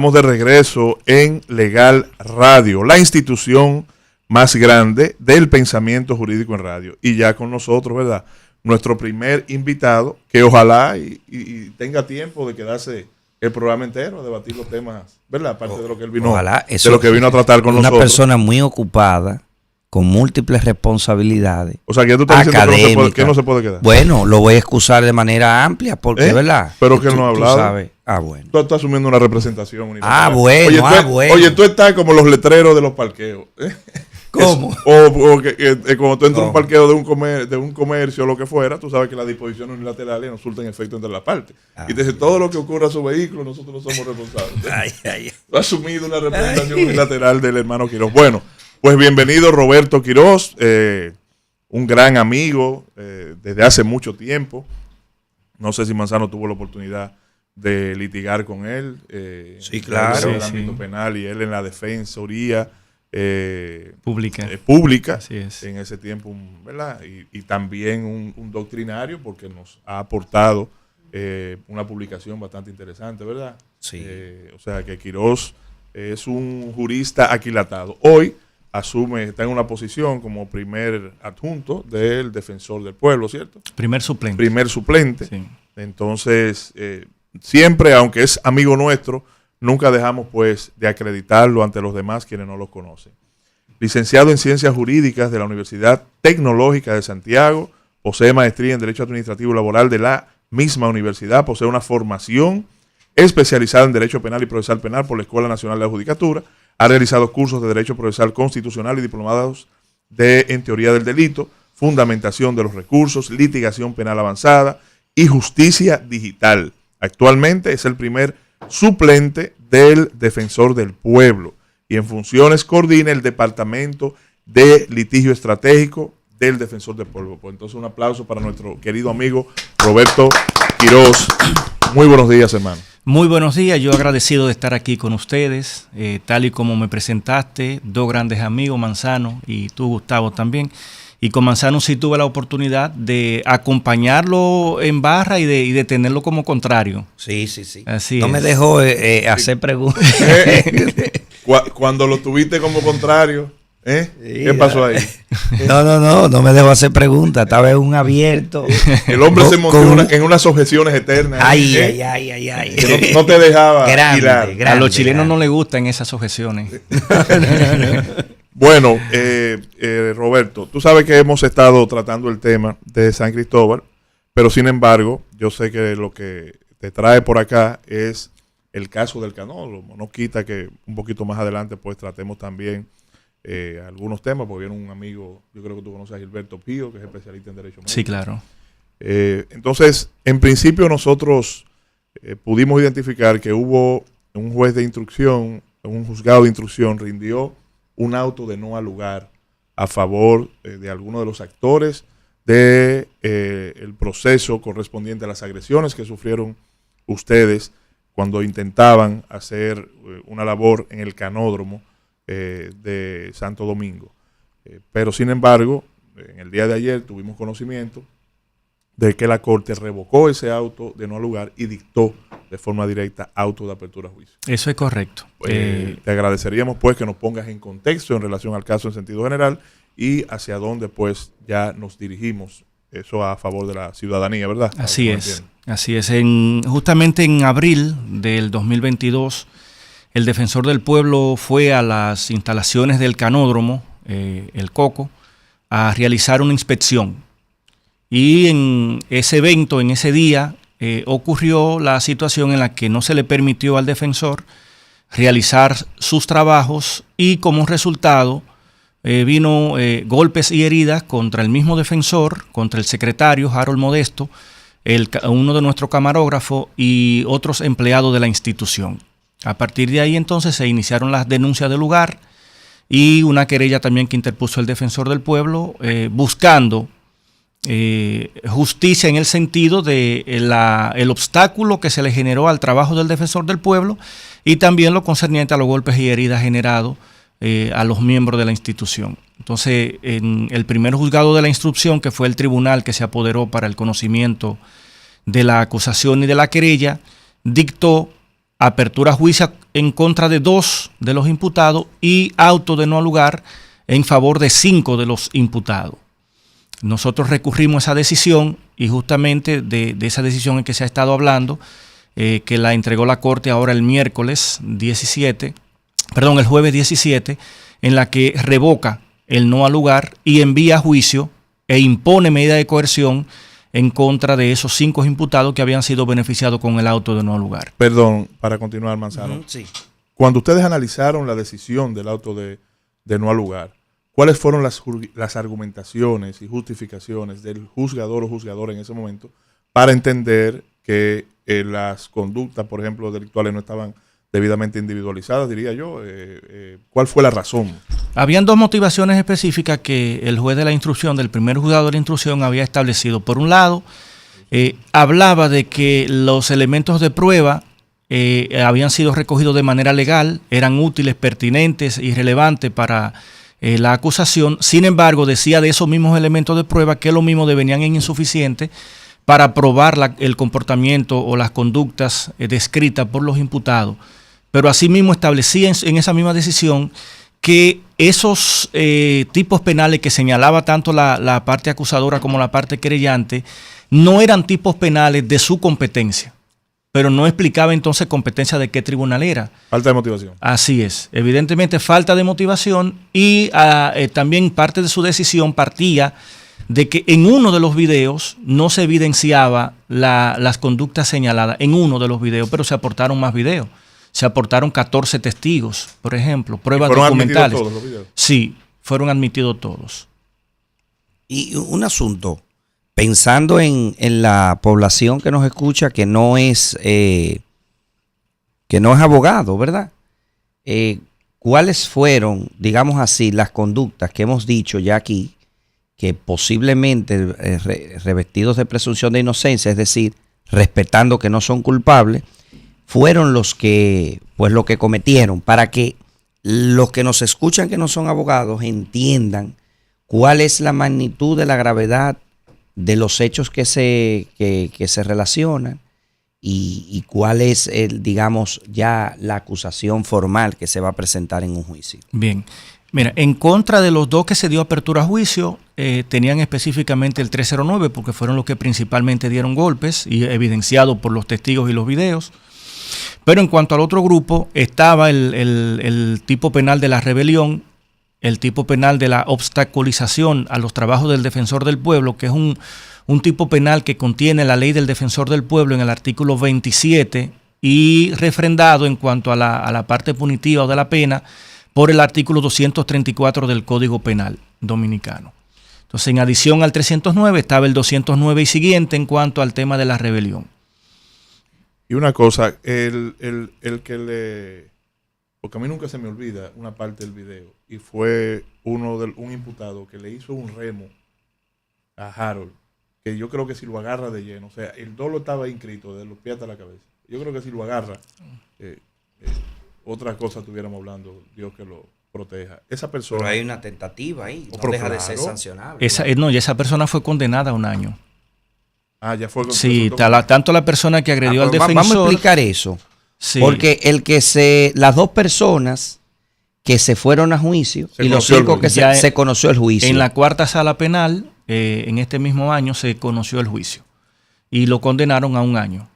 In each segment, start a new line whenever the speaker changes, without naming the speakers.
Estamos de regreso en Legal Radio, la institución más grande del pensamiento jurídico en radio. Y ya con nosotros, ¿verdad? Nuestro primer invitado, que ojalá y tenga tiempo de quedarse el programa entero, a debatir los temas, ¿verdad? Aparte de lo que él vino,
ojalá,
de lo que vino a tratar con nosotros.
Una persona muy ocupada, con múltiples responsabilidades.
O sea, que tú estás diciendo que no se puede quedar.
Bueno, lo voy a excusar de manera amplia, porque, ¿verdad?
Pero que él no ha hablado.
Tú sabes. Bueno.
Tú estás asumiendo una representación unilateral.
Bueno.
Oye, tú estás como los letreros de los parqueos.
¿Cómo?
Cuando tú entras a un parqueo de un comercio o lo que fuera, tú sabes que las disposiciones unilaterales no surten efecto entre las partes. Y te dice, todo lo que ocurra a su vehículo, nosotros no somos responsables. Tú has asumido una representación unilateral del hermano Quiroz. Bueno, pues bienvenido Roberto Quiroz, un gran amigo desde hace mucho tiempo. No sé si Manzano tuvo la oportunidad de litigar con él.
Sí, claro.
En el ámbito penal y él en la defensoría
pública.
Así es. En ese tiempo, ¿verdad? Y también un doctrinario, porque nos ha aportado una publicación bastante interesante, ¿verdad?
Sí.
O sea que Quiroz es un jurista aquilatado. Hoy está en una posición como primer adjunto del defensor del pueblo, ¿cierto?
Primer suplente.
Primer suplente.
Sí.
Entonces, siempre, aunque es amigo nuestro, nunca dejamos pues de acreditarlo ante los demás quienes no lo conocen. Licenciado en Ciencias Jurídicas de la Universidad Tecnológica de Santiago, posee maestría en Derecho Administrativo y Laboral de la misma universidad, posee una formación especializada en Derecho Penal y Procesal Penal por la Escuela Nacional de la Judicatura, ha realizado cursos de Derecho Procesal Constitucional y diplomados en Teoría del Delito, Fundamentación de los Recursos, Litigación Penal Avanzada y Justicia Digital. Actualmente es el primer suplente del Defensor del Pueblo y en funciones coordina el Departamento de Litigio Estratégico del Defensor del Pueblo. Pues entonces un aplauso para nuestro querido amigo Roberto Quiroz. Muy buenos días, hermano.
Muy buenos días, yo agradecido de estar aquí con ustedes, tal y como me presentaste, dos grandes amigos, Manzano y tú, Gustavo, también. Y con Manzano sí tuve la oportunidad de acompañarlo en barra y de tenerlo como contrario.
Sí.
Así
no
es.
me dejó hacer preguntas.
Cuando lo tuviste como contrario, ¿qué pasó ahí?
No me dejó hacer preguntas. Estaba en un abierto.
El hombre se montó en unas objeciones eternas.
Ay.
Que no te dejaba
grande, a los chilenos no les gustan esas objeciones.
Bueno, Roberto, tú sabes que hemos estado tratando el tema de San Cristóbal, pero sin embargo, yo sé que lo que te trae por acá es el caso del canódromo. No quita que un poquito más adelante pues tratemos también algunos temas, porque viene un amigo, yo creo que tú conoces a Gilberto Pío, que es especialista en Derecho Médico.
Sí, claro.
Entonces, en principio nosotros pudimos identificar que hubo un juez de instrucción, un juzgado de instrucción rindió un auto de no al lugar a favor de algunos de los actores de el proceso correspondiente a las agresiones que sufrieron ustedes cuando intentaban hacer una labor en el canódromo de Santo Domingo. Pero sin embargo, en el día de ayer tuvimos conocimiento de que la Corte revocó ese auto de no al lugar y dictó de forma directa auto de apertura a juicio.
Eso es correcto.
Te agradeceríamos pues que nos pongas en contexto en relación al caso en sentido general y hacia dónde pues ya nos dirigimos, eso a favor de la ciudadanía, ¿verdad?
Así es. Justamente en abril del 2022, el Defensor del Pueblo fue a las instalaciones del canódromo, el Coco, a realizar una inspección. Y en ese evento, en ese día, ocurrió la situación en la que no se le permitió al defensor realizar sus trabajos y como resultado vino golpes y heridas contra el mismo defensor, contra el secretario Harold Modesto, uno de nuestros camarógrafos y otros empleados de la institución. A partir de ahí entonces se iniciaron las denuncias del lugar y una querella también que interpuso el Defensor del Pueblo buscando justicia en el sentido de el obstáculo que se le generó al trabajo del Defensor del Pueblo y también lo concerniente a los golpes y heridas generados a los miembros de la institución. Entonces, en el primer juzgado de la instrucción, que fue el tribunal que se apoderó para el conocimiento de la acusación y de la querella, dictó apertura en contra de 2 de los imputados y auto de no lugar en favor de 5 de los imputados. Nosotros recurrimos a esa decisión y justamente de esa decisión en que se ha estado hablando, que la entregó la Corte ahora el jueves 17, en la que revoca el no al lugar y envía a juicio e impone medida de coerción en contra de esos 5 imputados que habían sido beneficiados con el auto de no al lugar.
Perdón, para continuar, Manzano.
Sí.
Cuando ustedes analizaron la decisión del auto de no al lugar, ¿cuáles fueron las argumentaciones y justificaciones del juzgador o juzgadora en ese momento para entender que las conductas, por ejemplo, delictuales no estaban debidamente individualizadas, diría yo? ¿Cuál fue la razón?
Habían 2 motivaciones específicas que el juez de la instrucción, del primer juzgado de la instrucción, había establecido. Por un lado, hablaba de que los elementos de prueba habían sido recogidos de manera legal, eran útiles, pertinentes y relevantes para la acusación. Sin embargo, decía de esos mismos elementos de prueba que lo mismo devenían en insuficientes para probar el comportamiento o las conductas descritas por los imputados. Pero asimismo establecía en esa misma decisión que esos tipos penales que señalaba tanto la parte acusadora como la parte querellante no eran tipos penales de su competencia, pero no explicaba entonces competencia de qué tribunal era.
Falta de motivación.
Así es, evidentemente falta de motivación y también parte de su decisión partía de que en uno de los videos no se evidenciaba las conductas señaladas, en uno de los videos, pero se aportaron más videos. Se aportaron 14 testigos, por ejemplo, pruebas documentales. ¿Fueron admitidos todos los videos? Sí, fueron admitidos todos.
Y un asunto, pensando en la población que nos escucha, que no es abogado, ¿verdad? ¿Cuáles fueron, digamos así, las conductas que hemos dicho ya aquí, que posiblemente revestidos de presunción de inocencia, es decir, respetando que no son culpables, fueron lo que cometieron, para que los que nos escuchan que no son abogados entiendan cuál es la magnitud de la gravedad de los hechos que se relacionan y cuál es digamos ya la acusación formal que se va a presentar en un juicio.
Bien, mira, en contra de los 2 que se dio apertura a juicio, tenían específicamente el 309 porque fueron los que principalmente dieron golpes y evidenciado por los testigos y los videos. Pero en cuanto al otro grupo, estaba el tipo penal de la rebelión, el tipo penal de la obstaculización a los trabajos del defensor del pueblo, que es un tipo penal que contiene la ley del defensor del pueblo en el artículo 27 y refrendado en cuanto a la parte punitiva o de la pena por el artículo 234 del Código Penal Dominicano. Entonces, en adición al 309 estaba el 209 y siguiente en cuanto al tema de la rebelión.
Y una cosa, el que porque a mí nunca se me olvida una parte del video, y fue un imputado que le hizo un remo a Harold, que yo creo que si lo agarra de lleno, o sea, el dolo estaba inscrito de los pies hasta la cabeza. Yo creo que si lo agarra, otra cosa estuviéramos hablando, Dios que lo proteja. Esa persona...
Pero hay una tentativa ahí, no deja de ser sancionable.
Y esa persona fue condenada a 1 año.
Ah, ya fue.
Sí, tanto la persona que agredió al defensor.
Vamos a explicar eso.
Sí.
Porque las 2 personas que se fueron a juicio y los 5 que se conoció el juicio.
En la 4ª sala penal, en este mismo año, se conoció el juicio. Y lo condenaron a 1 año.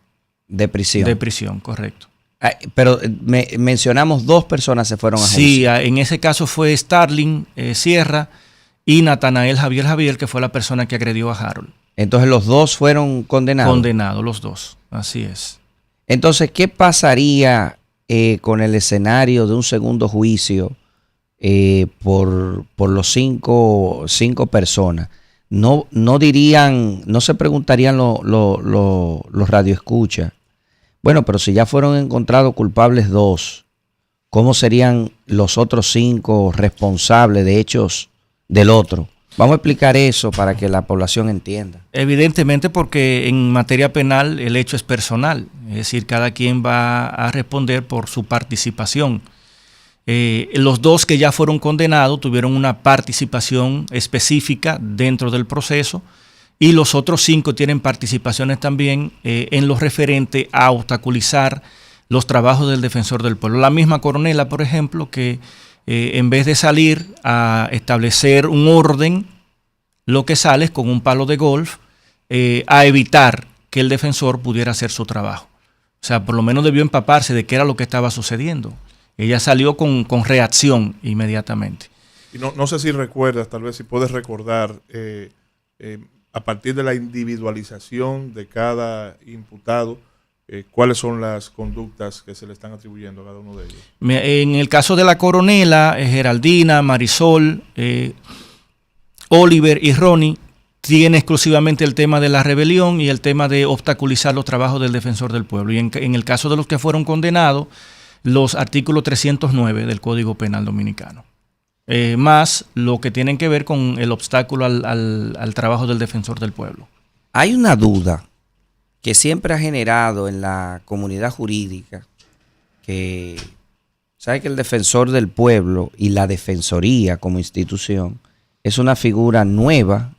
De prisión.
De prisión, correcto.
Pero mencionamos 2 personas se fueron a juicio.
Sí, en ese caso fue Starling Sierra y Natanael Javier, que fue la persona que agredió a Harold.
Entonces los 2 fueron condenados.
Condenados los 2, así es.
Entonces, ¿qué pasaría con el escenario de un segundo juicio por los 5 personas? No se preguntarían los radioescuchas. Bueno, pero si ya fueron encontrados culpables 2, ¿cómo serían los otros 5 responsables de hechos del otro? Vamos a explicar eso para que la población entienda.
Evidentemente, porque en materia penal el hecho es personal, es decir, cada quien va a responder por su participación. Los 2 que ya fueron condenados tuvieron una participación específica dentro del proceso y los otros 5 tienen participaciones también en lo referente a obstaculizar los trabajos del defensor del pueblo. La misma Coronela, por ejemplo, que en vez de salir a establecer un orden, lo que sale es con un palo de golf a evitar que el defensor pudiera hacer su trabajo. O sea, por lo menos debió empaparse de qué era lo que estaba sucediendo. Ella salió con reacción inmediatamente.
Y no sé si recuerdas, tal vez si puedes recordar, a partir de la individualización de cada imputado, ¿cuáles son las conductas que se le están atribuyendo a cada uno de ellos?
En el caso de la Coronela, Geraldina, Marisol, Oliver y Ronnie tiene exclusivamente el tema de la rebelión y el tema de obstaculizar los trabajos del defensor del pueblo. Y en el caso de los que fueron condenados, los artículos 309 del Código Penal Dominicano. Más lo que tienen que ver con el obstáculo al trabajo del defensor del pueblo.
Hay una duda que siempre ha generado en la comunidad jurídica, que sabe que el defensor del pueblo y la defensoría como institución es una figura nueva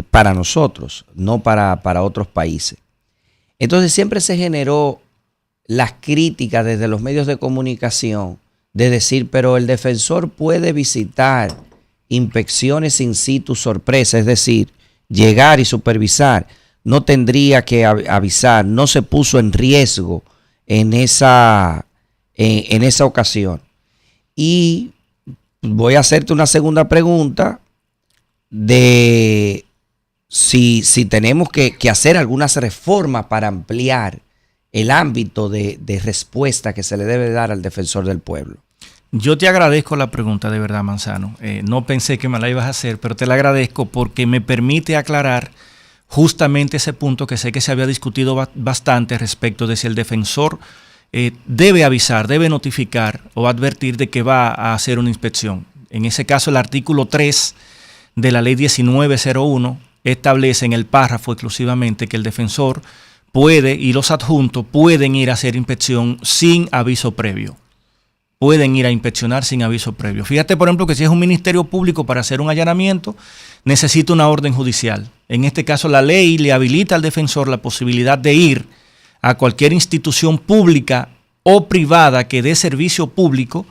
para nosotros, no para otros países. Entonces siempre se generó las críticas desde los medios de comunicación de decir, pero el defensor puede visitar inspecciones in situ sorpresa, es decir, llegar y supervisar, no tendría que avisar, no se puso en riesgo en esa ocasión. Y voy a hacerte una segunda pregunta de si tenemos que hacer algunas reformas para ampliar el ámbito de respuesta que se le debe dar al defensor del pueblo.
Yo te agradezco la pregunta, de verdad, Manzano. No pensé que me la ibas a hacer, pero te la agradezco porque me permite aclarar justamente ese punto que sé que se había discutido bastante respecto de si el defensor debe avisar, debe notificar o advertir de que va a hacer una inspección. En ese caso, el artículo 3 de la ley 1901 establece en el párrafo exclusivamente que el defensor puede y los adjuntos pueden ir a hacer inspección sin aviso previo. Pueden ir a inspeccionar sin aviso previo. Fíjate, por ejemplo, que si es un ministerio público para hacer un allanamiento, necesita una orden judicial. En este caso, la ley le habilita al defensor la posibilidad de ir a cualquier institución pública o privada que dé servicio público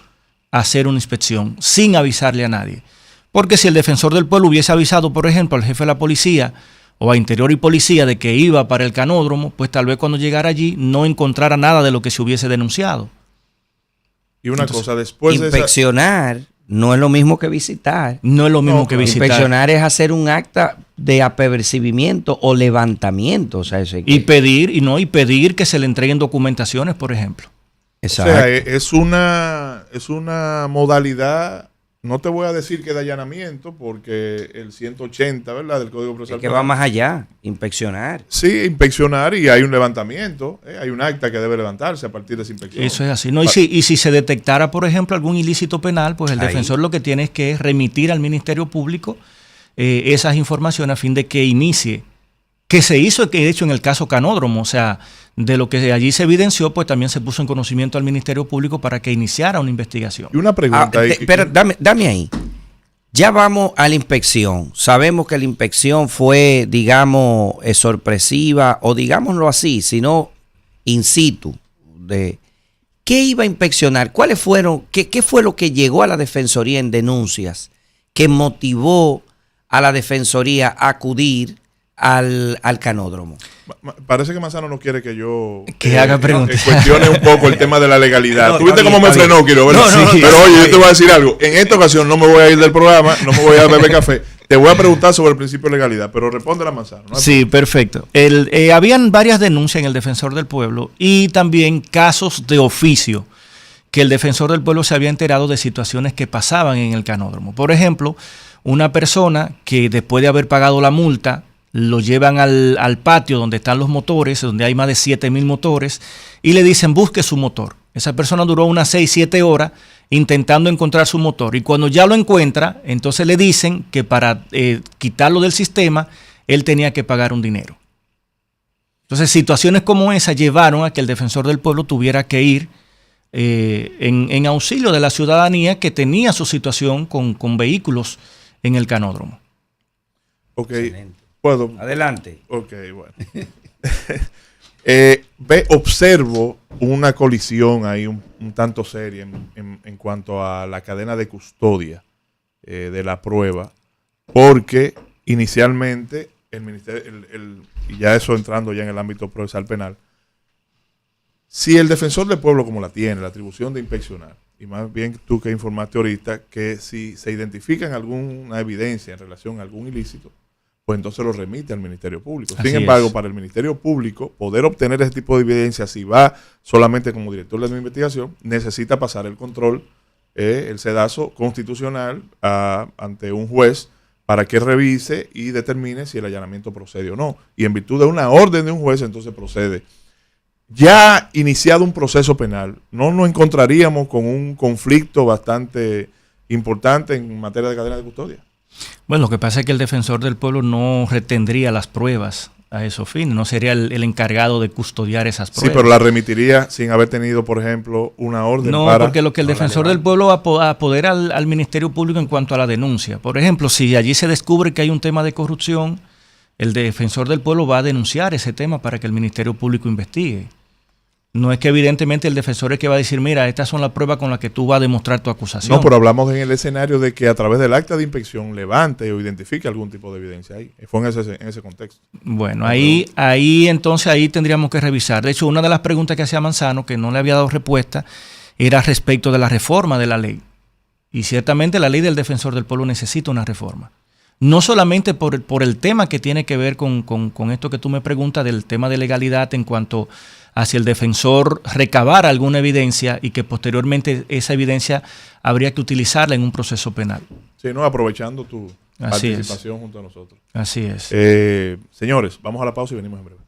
a hacer una inspección sin avisarle a nadie. Porque si el defensor del pueblo hubiese avisado, por ejemplo, al jefe de la policía o a Interior y Policía de que iba para el canódromo, pues tal vez cuando llegara allí no encontrara nada de lo que se hubiese denunciado.
Y una cosa, después
inspeccionar no es lo mismo que visitar.
No es lo mismo que visitar.
Inspeccionar es hacer un acta de apercibimiento o levantamiento. O sea,
y pedir que se le entreguen documentaciones, por ejemplo.
Exacto.
O sea, es una modalidad, no te voy a decir que de allanamiento, porque el 180, ¿verdad?, del Código Procesal
que va más allá, inspeccionar.
Sí, inspeccionar, y hay un levantamiento, hay un acta que debe levantarse a partir de esa inspección.
Eso es así. No, y si se detectara, por ejemplo, algún ilícito penal, pues el defensor lo que tiene es que remitir al Ministerio Público esas informaciones a fin de que inicie, que se hizo, que de hecho en el caso Canódromo, o sea, de lo que allí se evidenció, pues también se puso en conocimiento al Ministerio Público para que iniciara una investigación.
Y una pregunta.
Pero dame ahí. Ya vamos a la inspección. Sabemos que la inspección fue, digamos, sorpresiva, o digámoslo así, sino in situ. ¿Qué iba a inspeccionar? ¿Cuáles fueron? ¿Qué fue lo que llegó a la Defensoría en denuncias que motivó a la Defensoría a acudir al canódromo?
Parece que Manzano no quiere que yo
haga preguntas.
Cuestione un poco el tema de la legalidad. ¿Tú viste cómo me frenó, Quiro?
No,
pero oye, yo te voy a decir algo. En esta ocasión no me voy a ir del programa, no me voy a beber café. Te voy a preguntar sobre el principio de legalidad, pero responde la Manzano, ¿no?
Sí, perfecto. Habían varias denuncias en el Defensor del Pueblo y también casos de oficio que el Defensor del Pueblo se había enterado de situaciones que pasaban en el canódromo. Por ejemplo, una persona que después de haber pagado la multa, lo llevan al patio donde están los motores, donde hay más de 7,000 motores, y le dicen busque su motor. Esa persona duró unas 6-7 horas intentando encontrar su motor, y cuando ya lo encuentra, entonces le dicen que para quitarlo del sistema, él tenía que pagar un dinero. Entonces, situaciones como esa llevaron a que el Defensor del Pueblo tuviera que ir en auxilio de la ciudadanía que tenía su situación con vehículos en el canódromo.
Ok.
Excelente.
¿Puedo?
Adelante.
Ok, bueno. Observo una colisión ahí un tanto seria en cuanto a la cadena de custodia de la prueba, porque inicialmente el ministerio, y ya eso entrando ya en el ámbito procesal penal, si el defensor del pueblo, como la tiene, la atribución de inspeccionar, y más bien tú que informaste ahorita, que si se identifican alguna evidencia en relación a algún ilícito, pues entonces lo remite al Ministerio Público. Sin embargo, para el Ministerio Público, poder obtener ese tipo de evidencia, si va solamente como director de la investigación, necesita pasar el control, el sedazo constitucional ante un juez para que revise y determine si el allanamiento procede o no. Y en virtud de una orden de un juez, entonces procede. Ya iniciado un proceso penal, no nos encontraríamos con un conflicto bastante importante en materia de cadena de custodia.
Bueno, lo que pasa es que el defensor del pueblo no retendría las pruebas a esos fines, no sería el encargado de custodiar esas pruebas.
Sí, pero la remitiría sin haber tenido, por ejemplo, una orden
No, porque lo que el defensor del pueblo apodera al Ministerio Público en cuanto a la denuncia. Por ejemplo, si allí se descubre que hay un tema de corrupción, el defensor del pueblo va a denunciar ese tema para que el Ministerio Público investigue. No es que evidentemente el defensor es que va a decir, mira, estas son las pruebas con las que tú vas a demostrar tu acusación.
No, pero hablamos en el escenario de que a través del acta de inspección levante o identifique algún tipo de evidencia ahí. Fue en ese contexto.
Bueno, ahí tendríamos que revisar. De hecho, una de las preguntas que hacía Manzano, que no le había dado respuesta, era respecto de la reforma de la ley. Y ciertamente la ley del defensor del pueblo necesita una reforma. No solamente por el tema que tiene que ver con esto que tú me preguntas, del tema de legalidad en cuanto a si el defensor recabar alguna evidencia y que posteriormente esa evidencia habría que utilizarla en un proceso penal.
Sí, no, aprovechando tu participación junto a nosotros.
Así es.
Señores, vamos a la pausa y venimos en breve.